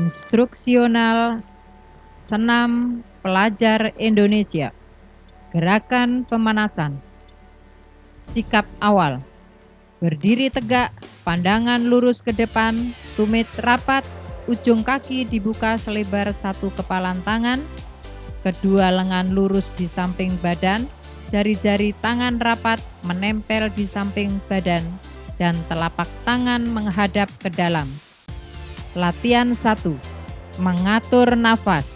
Instruksional Senam Pelajar Indonesia. Gerakan pemanasan. Sikap awal. Berdiri tegak, pandangan lurus ke depan, tumit rapat, ujung kaki dibuka selebar satu kepalan tangan, kedua lengan lurus di samping badan, jari-jari tangan rapat menempel di samping badan, dan telapak tangan menghadap ke dalam. Latihan 1. Mengatur nafas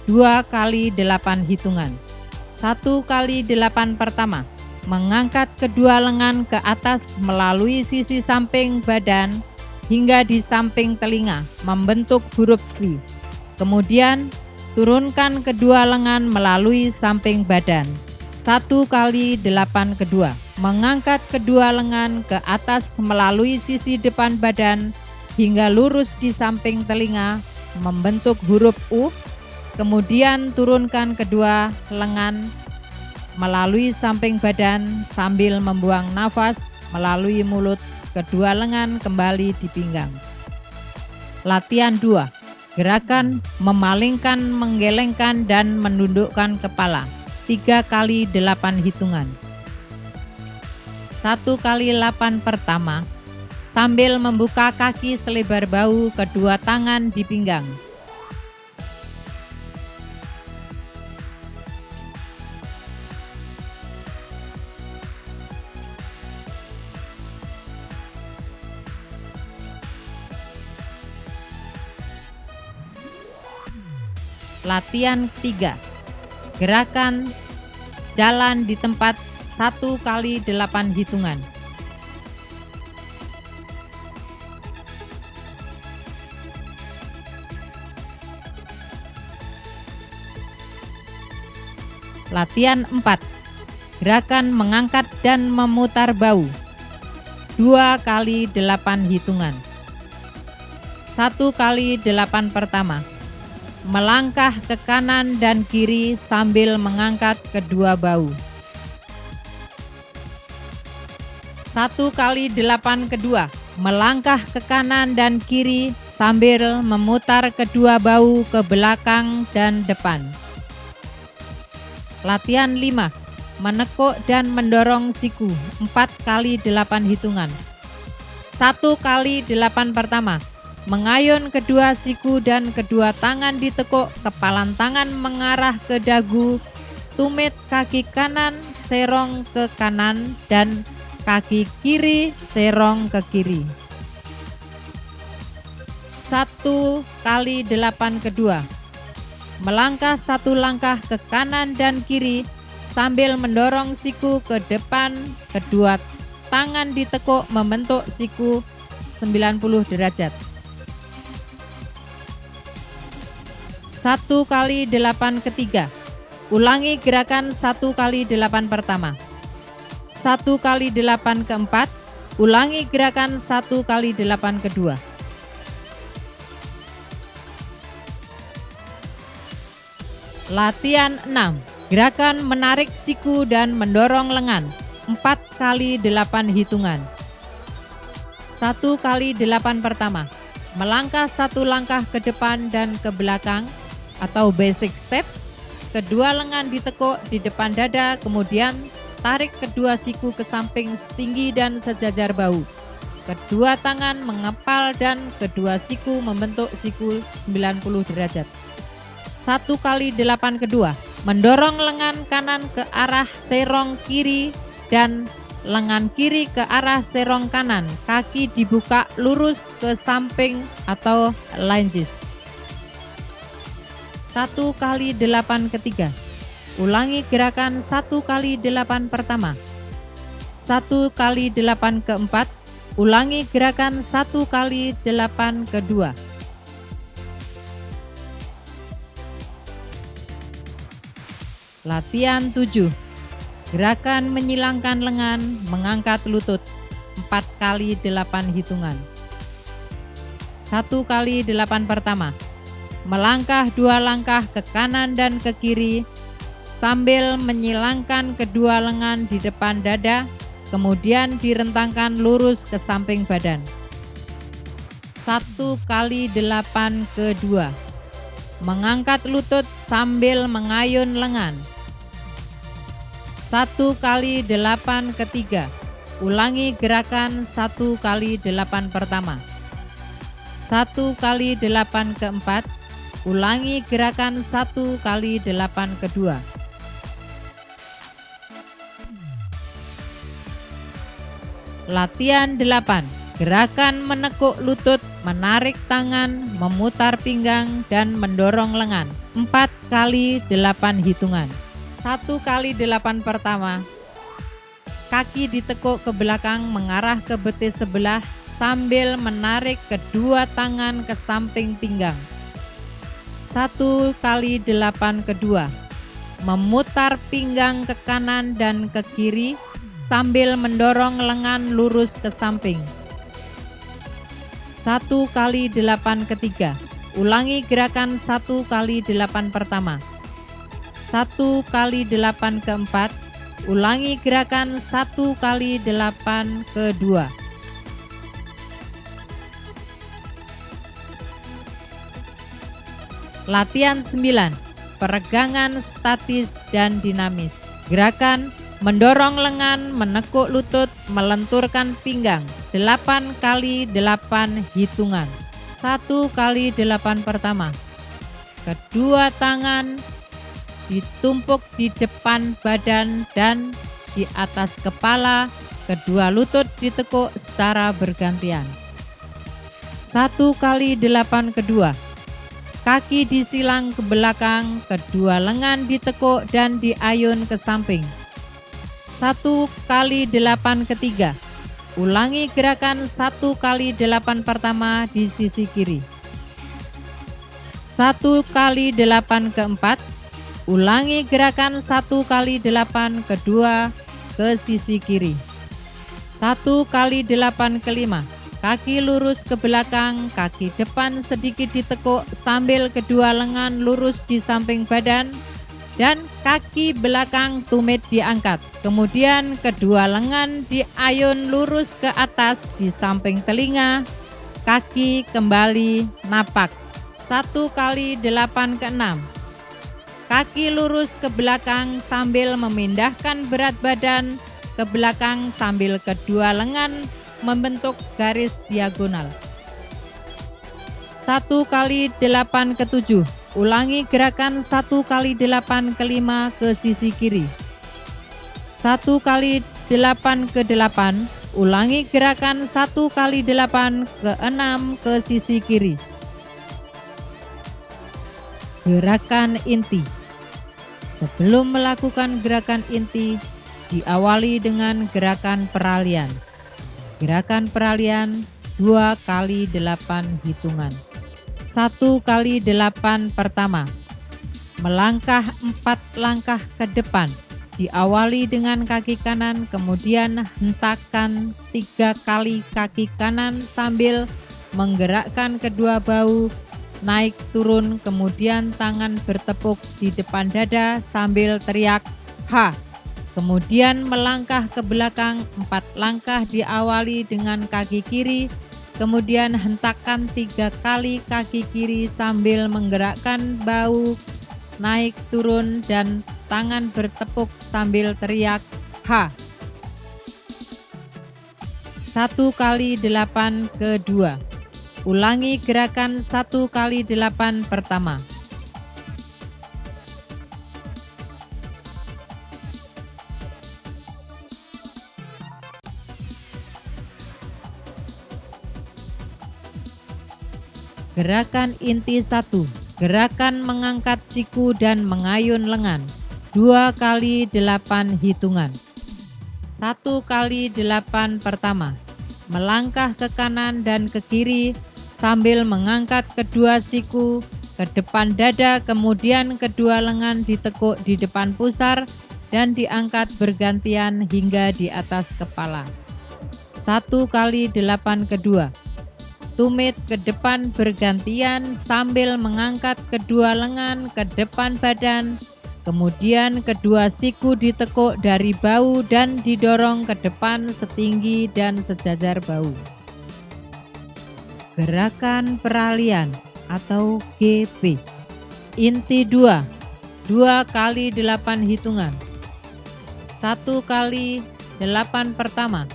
2 kali 8 hitungan. 1 kali 8 pertama, mengangkat kedua lengan ke atas melalui sisi samping badan hingga di samping telinga, membentuk huruf V. Kemudian, turunkan kedua lengan melalui samping badan. 1 kali 8 kedua, mengangkat kedua lengan ke atas melalui sisi depan badan hingga lurus di samping telinga, membentuk huruf U. Kemudian turunkan kedua lengan melalui samping badan sambil membuang nafas melalui mulut, kedua lengan kembali di pinggang. Latihan 2. Gerakan memalingkan, menggelengkan, dan menundukkan kepala 3 kali 8 hitungan. 1 kali 8 pertama, sambil membuka kaki selebar bahu, kedua tangan di pinggang. Latihan 3. Gerakan jalan di tempat 1 kali 8 hitungan. Latihan 4. Gerakan mengangkat dan memutar bahu 2 kali 8 hitungan. 1 kali 8 pertama, melangkah ke kanan dan kiri sambil mengangkat kedua bahu. 1 kali 8 kedua, melangkah ke kanan dan kiri sambil memutar kedua bahu ke belakang dan depan. Latihan 5. Menekuk dan mendorong siku 4 kali 8 hitungan. 1 kali 8 pertama, mengayun kedua siku dan kedua tangan ditekuk, kepalan tangan mengarah ke dagu, tumit kaki kanan serong ke kanan dan kaki kiri serong ke kiri. 1 kali 8 kedua, melangkah 1 langkah ke kanan dan kiri sambil mendorong siku ke depan, kedua tangan ditekuk membentuk siku 90 derajat. 1 kali 8 ketiga, ulangi gerakan 1 kali 8 pertama. 1 kali 8 keempat, ulangi gerakan 1 kali 8 kedua. Latihan 6. Gerakan menarik siku dan mendorong lengan 4 kali 8 hitungan. 1 kali 8 pertama, melangkah 1 langkah ke depan dan ke belakang atau basic step, kedua lengan ditekuk di depan dada, kemudian tarik kedua siku ke samping tinggi dan sejajar bahu. Kedua tangan mengepal dan kedua siku membentuk siku 90 derajat. 1 kali 8 kedua, mendorong lengan kanan ke arah serong kiri dan lengan kiri ke arah serong kanan. Kaki dibuka lurus ke samping atau lunges. 1 kali 8 ketiga, ulangi gerakan 1 kali 8 pertama. 1 kali 8 keempat, ulangi gerakan 1 kali 8 kedua. Latihan 7. Gerakan menyilangkan lengan, mengangkat lutut 4 kali 8 hitungan. 1 kali 8 pertama, melangkah 2 langkah ke kanan dan ke kiri sambil menyilangkan kedua lengan di depan dada, kemudian direntangkan lurus ke samping badan. 1 kali 8 kedua. Mengangkat lutut sambil mengayun lengan. 1 kali 8 ketiga. Ulangi gerakan 1 kali 8 pertama. 1 kali 8 keempat. Ulangi gerakan 1 kali 8 kedua. Latihan 8. Gerakan menekuk lutut, menarik tangan, memutar pinggang, dan mendorong lengan. 4 kali 8 hitungan. 1 kali 8 pertama. Kaki ditekuk ke belakang mengarah ke betis sebelah sambil menarik kedua tangan ke samping pinggang. 1 kali 8 kedua. Memutar pinggang ke kanan dan ke kiri sambil mendorong lengan lurus ke samping. 1 kali 8 ketiga. Ulangi gerakan 1 kali 8 pertama. 1 kali 8 keempat. Ulangi gerakan 1 kali 8 kedua. Latihan 9. Peregangan statis dan dinamis. Gerakan mendorong lengan, menekuk lutut, melenturkan pinggang. 8 kali 8 hitungan. 1 kali 8 pertama. Kedua tangan ditumpuk di depan badan dan di atas kepala. Kedua lutut ditekuk secara bergantian. 1 kali 8 kedua. Kaki disilang ke belakang, kedua lengan ditekuk dan diayun ke samping. 1 kali 8 ketiga. Ulangi gerakan 1 kali 8 pertama di sisi kiri. 1 kali 8 keempat. Ulangi gerakan 1 kali 8 kedua ke sisi kiri. 1 kali 8 kelima. Kaki lurus ke belakang, kaki depan sedikit ditekuk sambil kedua lengan lurus di samping badan dan kaki belakang tumit diangkat. Kemudian kedua lengan diayun lurus ke atas di samping telinga, kaki kembali napak. 1 kali 8 ke 6. Kaki lurus ke belakang sambil memindahkan berat badan ke belakang sambil kedua lengan membentuk garis diagonal. 1 kali 8 ke 7. Ulangi gerakan 1 kali 8 ke 5 ke sisi kiri. 1 kali 8 ke 8. Ulangi gerakan 1 kali 8 ke 6 ke sisi kiri. Gerakan inti. Sebelum melakukan gerakan inti, diawali dengan gerakan peralihan. Gerakan peralihan 2 kali 8 hitungan. 1 kali 8 pertama. Melangkah 4 langkah ke depan. Diawali dengan kaki kanan, kemudian hentakan 3 kali kaki kanan sambil menggerakkan kedua bahu, naik turun, kemudian tangan bertepuk di depan dada sambil teriak ha. Kemudian melangkah ke belakang 4 langkah diawali dengan kaki kiri, kemudian hentakan 3 kali kaki kiri sambil menggerakkan bahu, naik turun dan tangan bertepuk sambil teriak ha. 1 kali 8 kedua. Ulangi gerakan 1 kali 8 pertama. Gerakan inti 1. Gerakan mengangkat siku dan mengayun lengan. 2 kali 8 hitungan. 1 kali 8 pertama. Melangkah ke kanan dan ke kiri sambil mengangkat kedua siku ke depan dada, kemudian kedua lengan ditekuk di depan pusar dan diangkat bergantian hingga di atas kepala. 1 kali 8 kedua. Tumit ke depan bergantian sambil mengangkat kedua lengan ke depan badan, kemudian kedua siku ditekuk dari bahu dan didorong ke depan setinggi dan sejajar bahu. Gerakan peralihan atau GP. Inti 2. 2 kali 8 hitungan. 1 kali 8 pertama.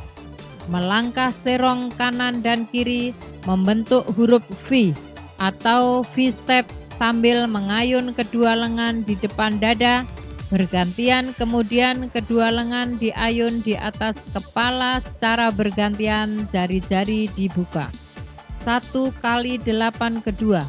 Melangkah serong kanan dan kiri membentuk huruf V atau V-step sambil mengayun kedua lengan di depan dada bergantian, kemudian kedua lengan diayun di atas kepala secara bergantian, jari-jari dibuka. 1 kali 8 kedua.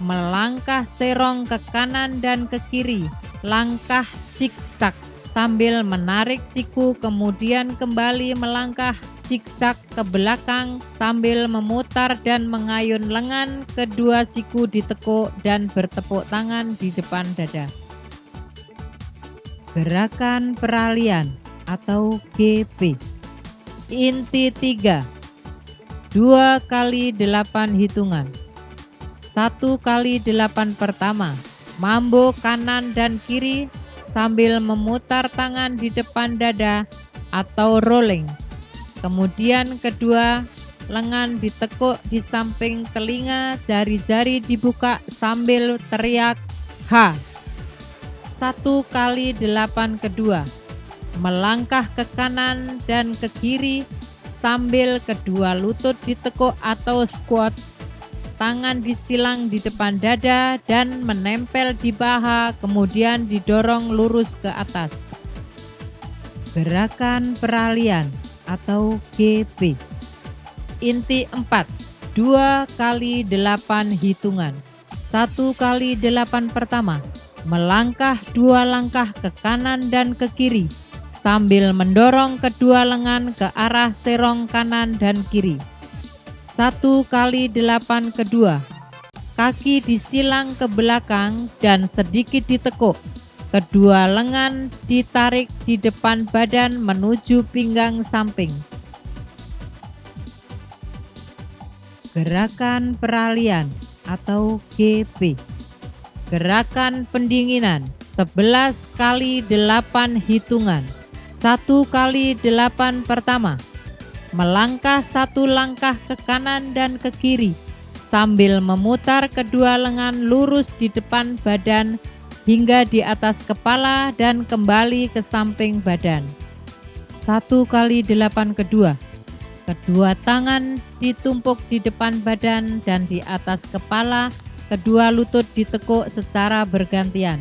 Melangkah serong ke kanan dan ke kiri, langkah zigzag sambil menarik siku, kemudian kembali melangkah zigzag ke belakang sambil memutar dan mengayun lengan, kedua siku ditekuk dan bertepuk tangan di depan dada. Gerakan peralihan atau GP. Inti 3. 2 kali 8 hitungan. 1 kali 8 pertama. Mambo kanan dan kiri sambil memutar tangan di depan dada atau rolling. Kemudian kedua lengan ditekuk di samping telinga, jari-jari dibuka sambil teriak H. 1 kali 8 kedua. Melangkah ke kanan dan ke kiri sambil kedua lutut ditekuk atau squat, tangan disilang di depan dada dan menempel di paha, kemudian didorong lurus ke atas. Gerakan peralihan atau GP. Inti 4. 2 kali 8 hitungan. 1 kali 8 pertama. Melangkah 2 langkah ke kanan dan ke kiri sambil mendorong kedua lengan ke arah serong kanan dan kiri. 1 kali 8 kedua. Kaki disilang ke belakang dan sedikit ditekuk. Kedua lengan ditarik di depan badan menuju pinggang samping. Gerakan peralihan atau GP. Gerakan pendinginan 11 kali 8 hitungan. 1 kali 8 pertama. Melangkah 1 langkah ke kanan dan ke kiri sambil memutar kedua lengan lurus di depan badan hingga di atas kepala dan kembali ke samping badan. 1 kali 8 kedua. Kedua tangan ditumpuk di depan badan dan di atas kepala, kedua lutut ditekuk secara bergantian.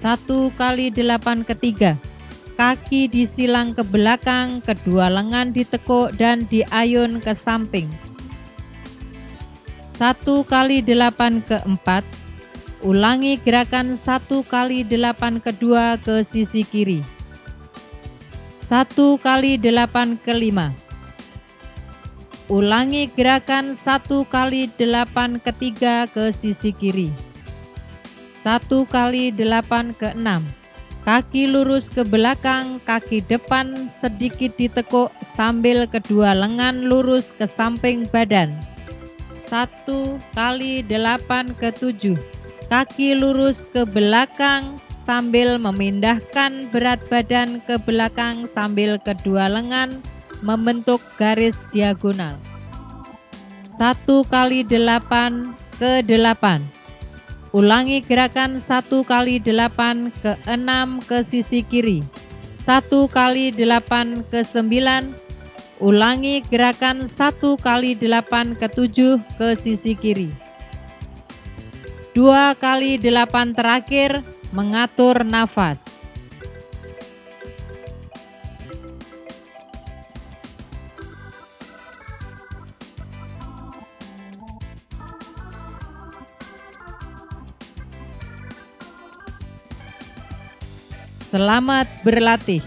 1 kali 8 ketiga. Kaki disilang ke belakang, kedua lengan ditekuk dan diayun ke samping. 1 kali 8 keempat. Ulangi gerakan 1 kali 8 kedua ke sisi kiri. 1 kali 8 kelima. Ulangi gerakan 1 kali 8 ketiga ke sisi kiri. 1 kali 8 keenam. Kaki lurus ke belakang, kaki depan sedikit ditekuk sambil kedua lengan lurus ke samping badan. 1 kali 8 ketujuh. Kaki lurus ke belakang sambil memindahkan berat badan ke belakang sambil kedua lengan membentuk garis diagonal. 1 kali 8 ke 8. Ulangi gerakan 1 kali 8 ke 6 ke sisi kiri. 1 kali 8 ke 9. Ulangi gerakan 1 kali 8 ke 7 ke sisi kiri. 2 kali 8 terakhir mengatur nafas. Selamat berlatih.